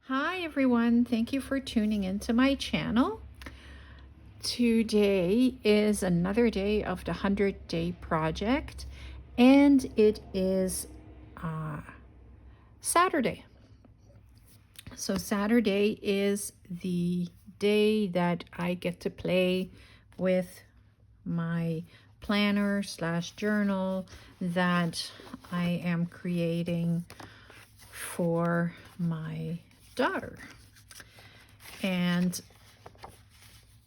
Hi everyone, thank you for tuning into my channel. Today is another day of the 100-day project, and it is Saturday. So Saturday is the day that I get to play with my planner / journal that I am creating for my daughter. And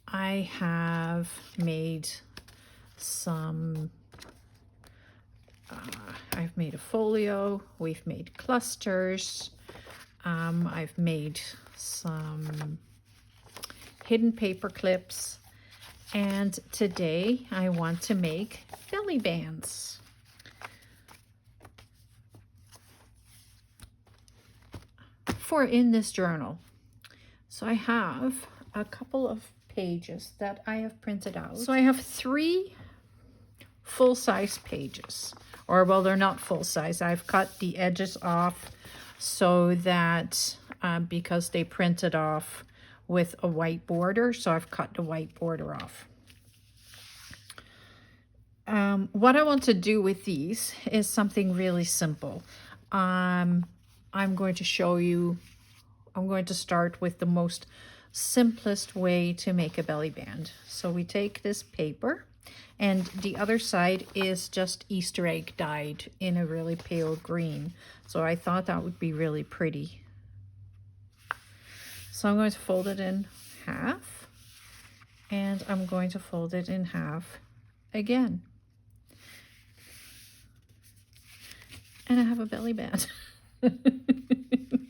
I have made some, I've made a folio, we've made clusters, I've made some hidden paper clips, and today I want to make belly bands. For in this journal. So I have a couple of pages that I have printed out. So I have 3 full-size pages, or well, they're not full-size. I've cut the edges off so that because they printed off with a white border, so I've cut the white border off. What I want to do with these is something really simple. I'm going to show you, I'm going to start with the most simplest way to make a belly band. So we take this paper, and the other side is just Easter egg dyed in a really pale green. So I thought that would be really pretty. So I'm going to fold it in half, and I'm going to fold it in half again. And I have a belly band.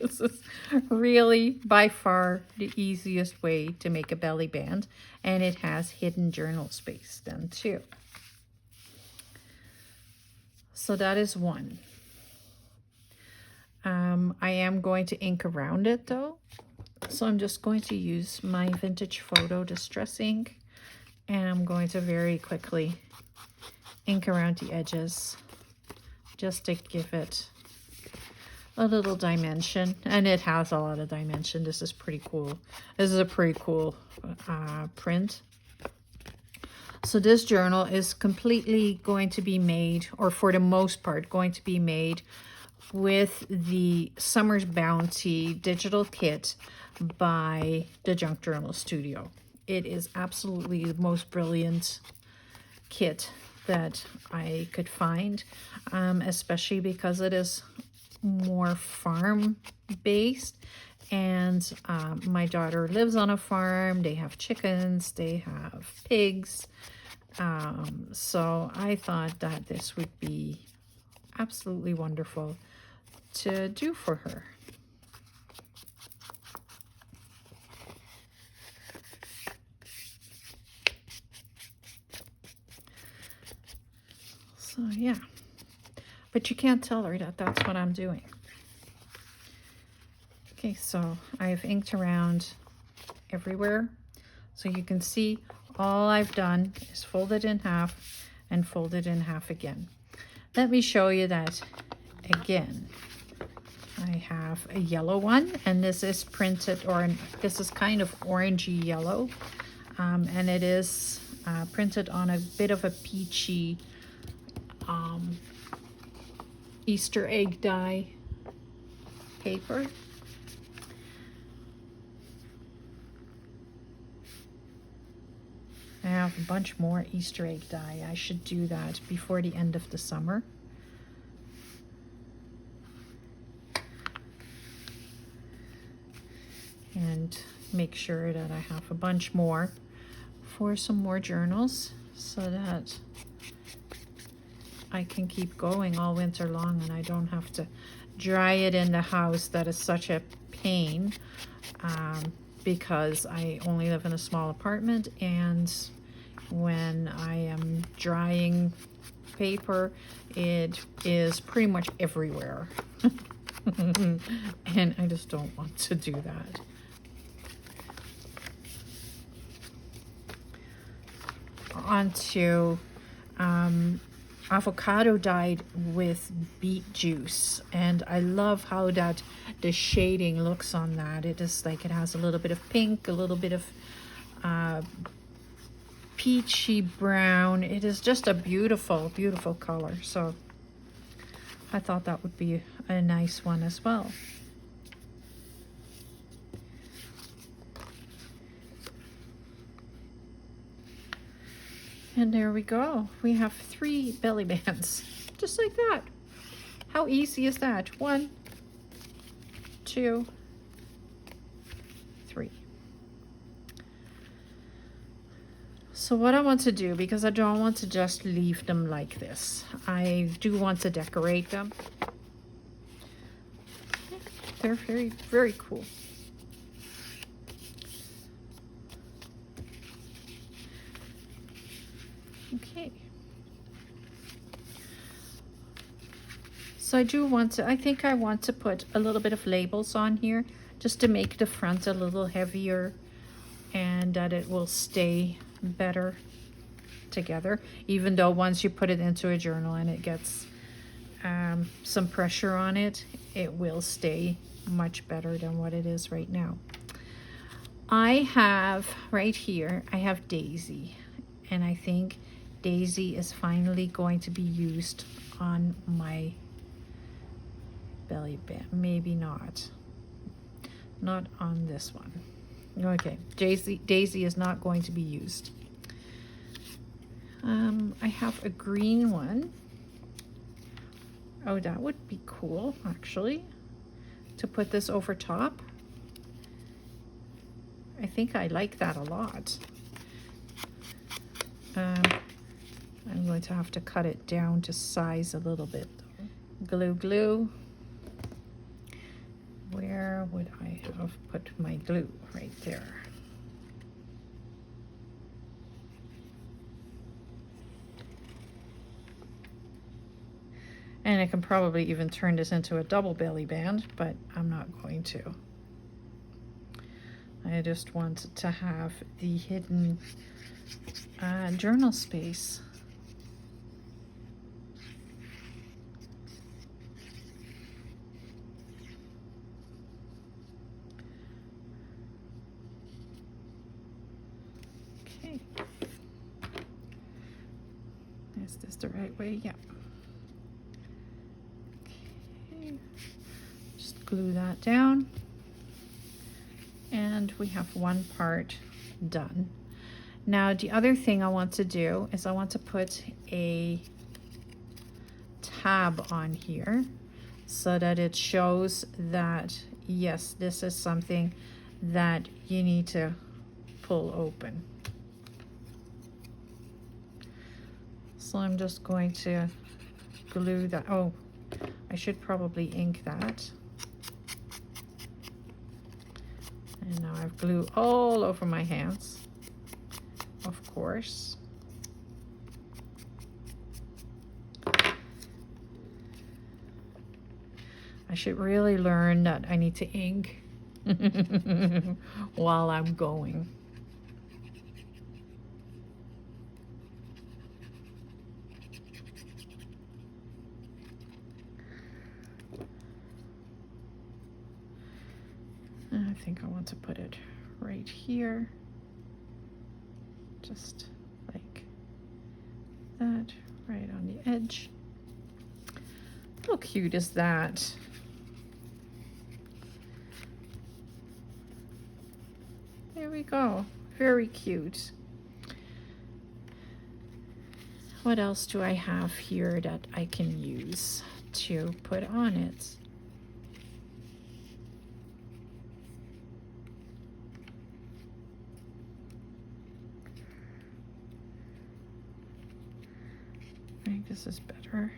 This is really by far the easiest way to make a belly band, and it has hidden journal space then too. So that is one. I am going to ink around it though, so I'm just going to use my vintage photo distress ink, and I'm going to very quickly ink around the edges just to give it a little dimension, and it has a lot of dimension. This is pretty cool. This is a pretty cool print. So this journal is completely going to be made, or for the most part going to be made, with the Summer's Bounty digital kit by the Junk Journal Studio. It is absolutely the most brilliant kit that I could find, especially because it is more farm based, and my daughter lives on a farm. They have chickens, they have pigs, so I thought that this would be absolutely wonderful to do for her. So yeah, but you can't tell her that that's what I'm doing. Okay, so I've inked around everywhere. So you can see all I've done is fold it in half and fold it in half again. Let me show you that again. I have a yellow one, and this is printed, or this is kind of orangey yellow, and it is printed on a bit of a peachy Easter egg dye paper. I have a bunch more Easter egg dye. I should do that before the end of the summer. And make sure that I have a bunch more for some more journals, so that I can keep going all winter long and I don't have to dry it in the house. That is such a pain, because I only live in a small apartment, and when I am drying paper, it is pretty much everywhere. And I just don't want to do that. On to avocado dyed with beet juice, and I love how that the shading looks on that. It is like it has a little bit of pink, a little bit of peachy brown. It is just a beautiful, beautiful color. So I thought that would be a nice one as well. And there we go. We have 3 belly bands, just like that. How easy is that? 1, 2, 3. So what I want to do, because I don't want to just leave them like this, I do want to decorate them. They're very, very cool. Okay. So I do want to, I think I want to put a little bit of labels on here just to make the front a little heavier and that it will stay better together, even though once you put it into a journal and it gets some pressure on it, it will stay much better than what it is right now. I have right here, I have Daisy, and I think Daisy is finally going to be used on my belly band. Maybe not on this one. Okay, Daisy is not going to be used. I have a green one. Oh, that would be cool actually, to put this over top. I think I like that a lot. I'm going to have to cut it down to size a little bit. Glue. Where would I have put my glue? Right there. And I can probably even turn this into a double belly band, but I'm not going to. I just want to have the hidden journal space. Okay. Is this the right way? Yeah. Okay. Just glue that down. And we have one part done. Now the other thing I want to do is I want to put a tab on here so that it shows that yes, this is something that you need to pull open. So I'm just going to glue that. Oh, I should probably ink that. And now I've glue all over my hands, of course. I should really learn that I need to ink while I'm going. I think I want to put it right here, just like that, right on the edge. How cute is that? There we go, very cute. What else do I have here that I can use to put on it? I think this is better.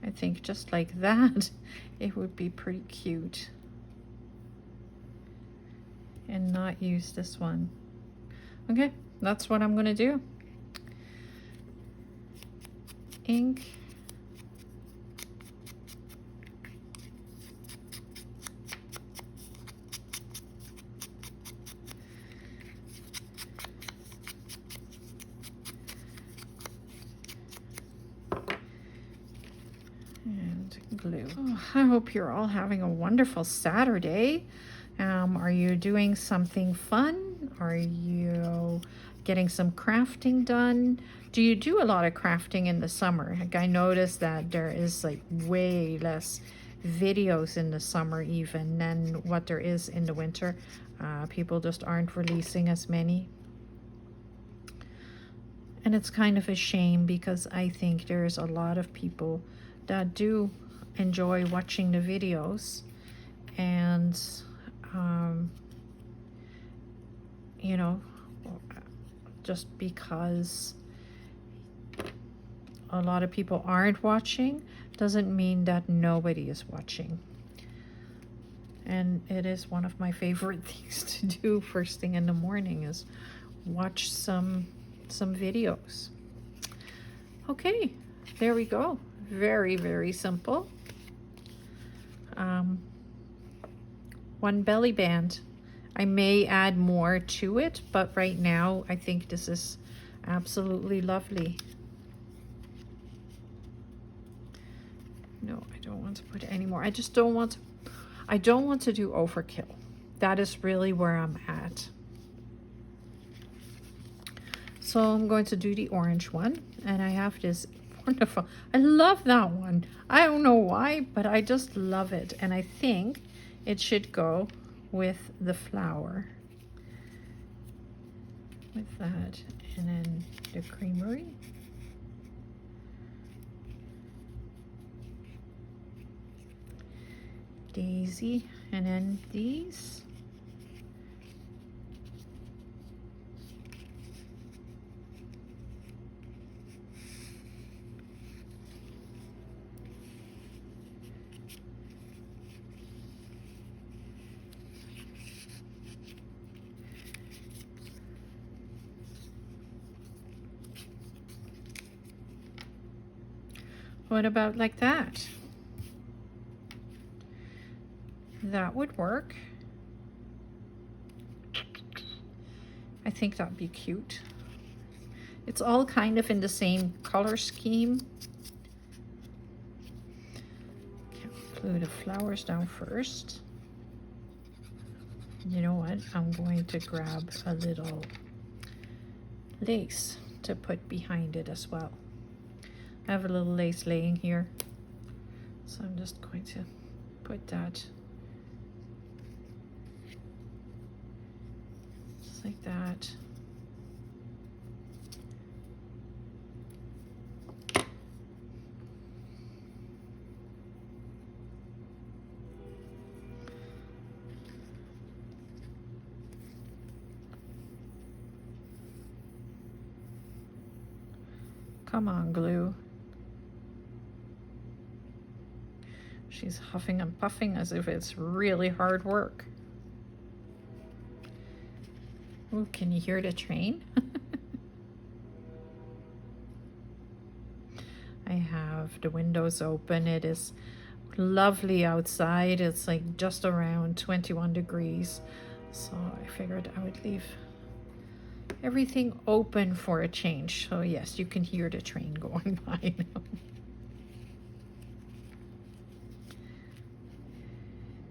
I think just like that, it would be pretty cute. And not use this one. Okay, that's what I'm gonna do. Ink. glue. Oh, I hope you're all having a wonderful Saturday. Are you doing something fun? Are you getting some crafting done? Do you do a lot of crafting in the summer? Like, I noticed that there is like way less videos in the summer even than what there is in the winter. People just aren't releasing as many. And it's kind of a shame because I think there's a lot of people that do enjoy watching the videos, and you know, just because a lot of people aren't watching doesn't mean that nobody is watching. And it is one of my favorite things to do first thing in the morning is watch some videos. Okay, there we go. Very, very simple. One belly band. I may add more to it, but right now I think this is absolutely lovely. No, I don't want to put any more. I just don't want to, I don't want to do overkill. That is really where I'm at. So I'm going to do the orange one, and I have this wonderful, I love that one. I don't know why, but I just love it. And I think it should go with the flower. With that, and then the creamery. Daisy, and then these. What about like that? That would work. I think that'd be cute. It's all kind of in the same color scheme. Glue the flowers down first. You know what? I'm going to grab a little lace to put behind it as well. I have a little lace laying here, so I'm just going to put that just like that. Come on, glue. She's huffing and puffing as if it's really hard work. Oh, can you hear the train? I have the windows open. It is lovely outside. It's like just around 21 degrees. So I figured I would leave everything open for a change. So yes, you can hear the train going by now.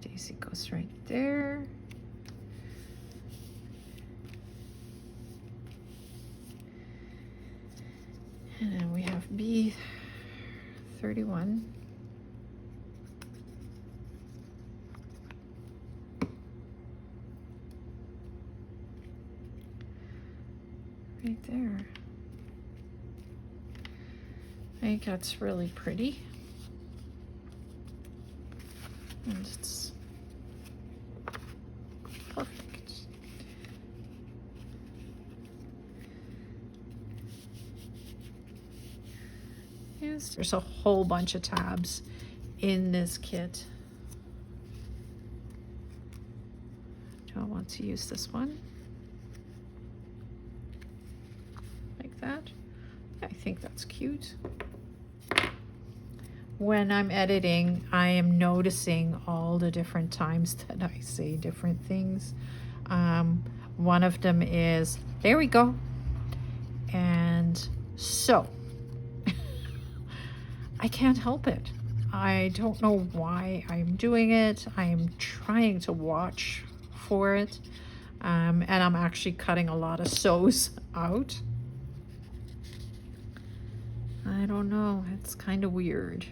Daisy goes right there. And then we have B31. Right there. I think that's really pretty. And it's perfect. Yes, there's a whole bunch of tabs in this kit. Do I want to use this one? Like that? I think that's cute. When I'm editing, I am noticing all the different times that I say different things. One of them is, there we go. And so, I can't help it. I don't know why I'm doing it. I'm trying to watch for it. And I'm actually cutting a lot of sews out. I don't know, it's kind of weird.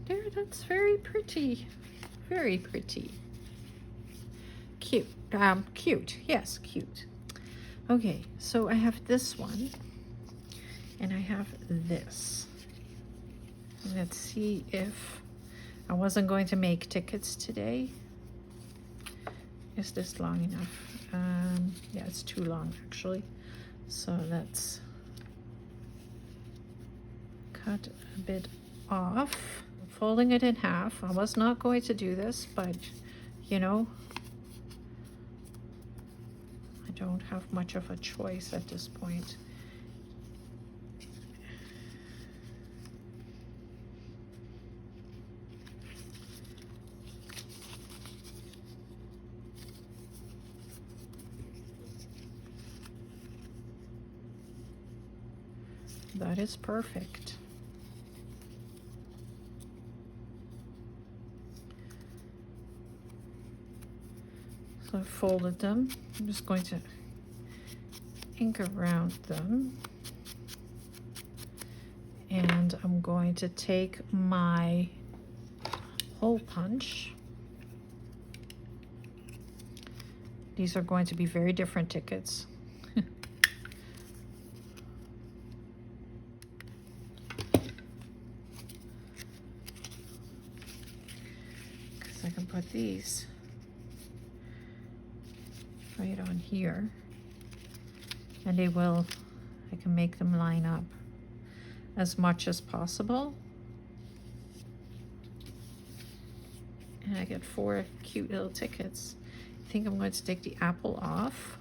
There, that's very pretty. Very pretty. Cute. Cute. Yes, cute. Okay, so I have this one. And I have this. Let's see if I wasn't going to make tickets today. Is this long enough? Yeah, it's too long actually. So let's cut a bit off. Folding it in half. I was not going to do this, but you know, I don't have much of a choice at this point. That is perfect. So I folded them. I'm just going to ink around them. And I'm going to take my hole punch. These are going to be very different tickets. I can put these right on here, and they will, I can make them line up as much as possible. And I get 4 cute little tickets. I think I'm going to take the apple off.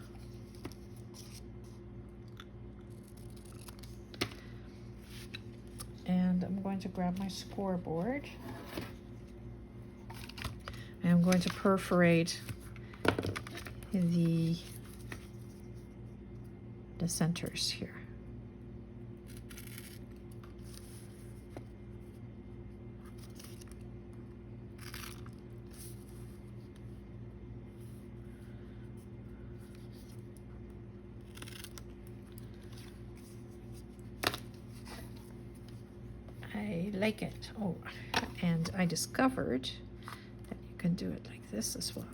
And I'm going to grab my scoreboard. And I'm going to perforate the centers here. I like it. Oh, and I discovered that you can do it like this as well.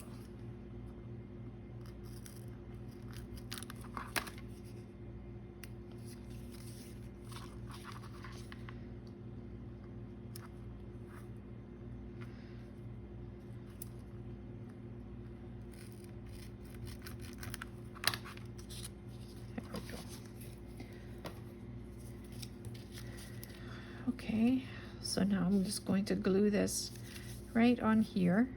There we go. Okay, so now I'm just going to glue this right on here.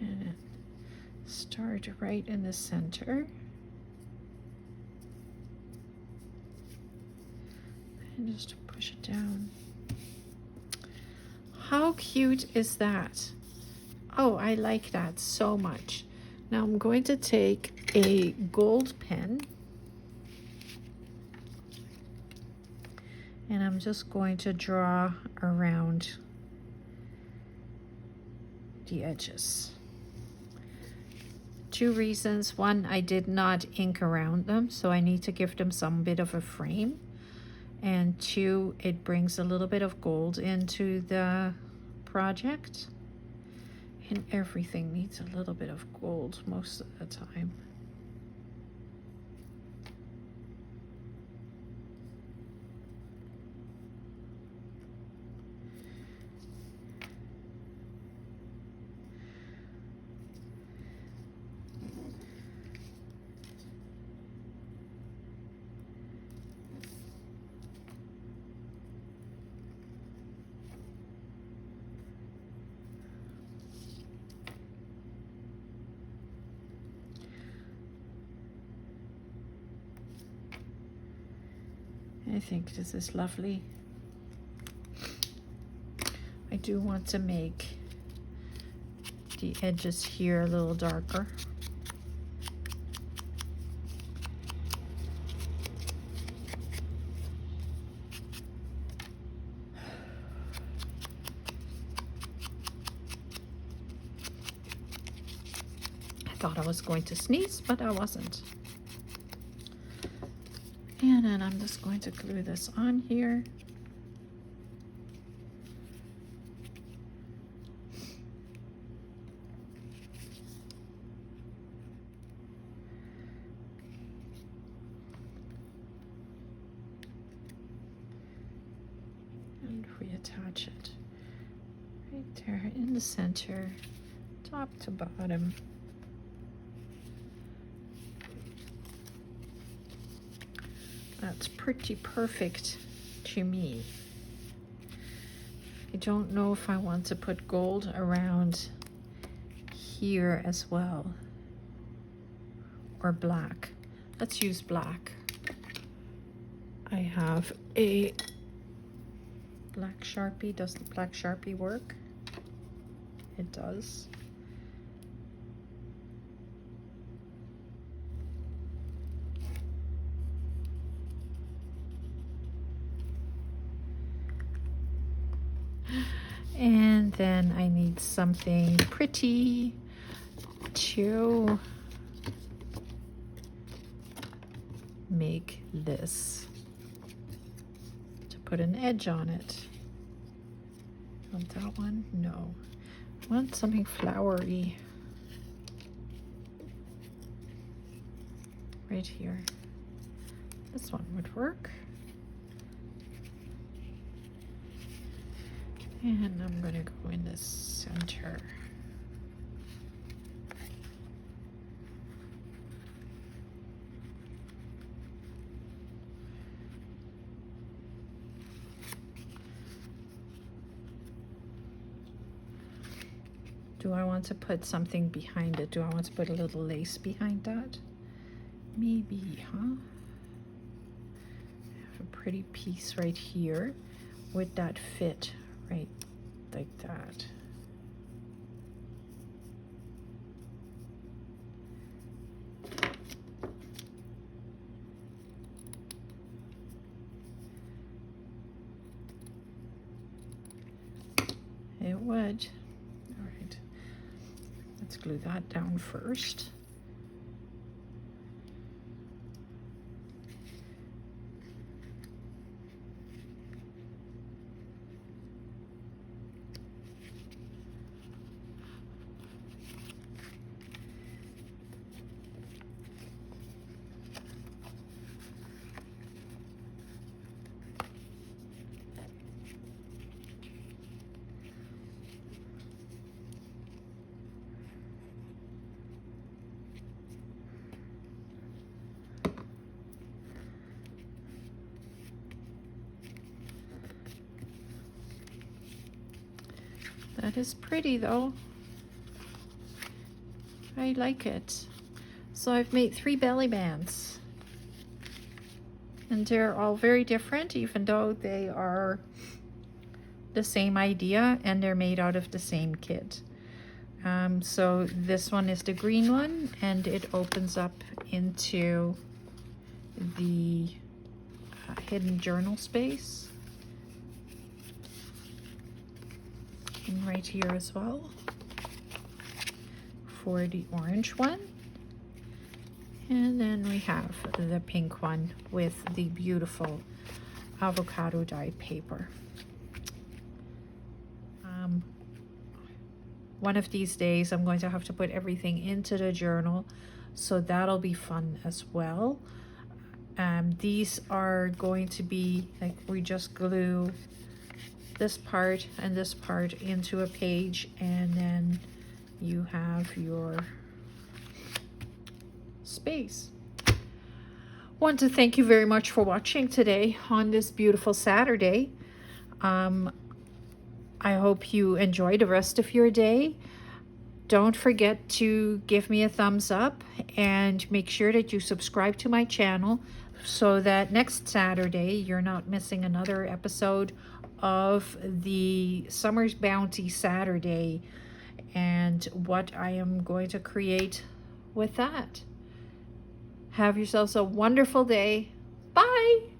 And start right in the center. And just push it down. How cute is that? Oh, I like that so much. Now I'm going to take a gold pen and I'm just going to draw around the edges. 2 reasons. One, I did not ink around them, so I need to give them some bit of a frame. And 2, it brings a little bit of gold into the project. And everything needs a little bit of gold most of the time. I think this is lovely. I do want to make the edges here a little darker. I thought I was going to sneeze, but I wasn't. And then I'm just going to glue this on here. And reattach it right there in the center, top to bottom. That's pretty perfect to me. I don't know if I want to put gold around here as well, or black. Let's use black. I have a black Sharpie. Does the black Sharpie work? It does. And then I need something pretty to make this, to put an edge on it. Want that one? No. I want something flowery. Right here. This one would work. And I'm going to go in the center. Do I want to put something behind it? Do I want to put a little lace behind that? Maybe, huh? I have a pretty piece right here with that fit. Right, like that. It would. All right, let's glue that down first. That is pretty though. I like it. So I've made 3 belly bands. And they're all very different, even though they are the same idea and they're made out of the same kit. So this one is the green one, and it opens up into the hidden journal space. And right here as well for the orange one. And then we have the pink one with the beautiful avocado dyed paper. One of these days I'm going to have to put everything into the journal, so that'll be fun as well. These are going to be like, we just glue this part and this part into a page, and then you have your space. Want to thank you very much for watching today on this beautiful Saturday. I hope you enjoy the rest of your day. Don't forget to give me a thumbs up and make sure that you subscribe to my channel so that next Saturday you're not missing another episode of the Summer's Bounty Saturday and what I am going to create with that. Have yourselves a wonderful day. Bye!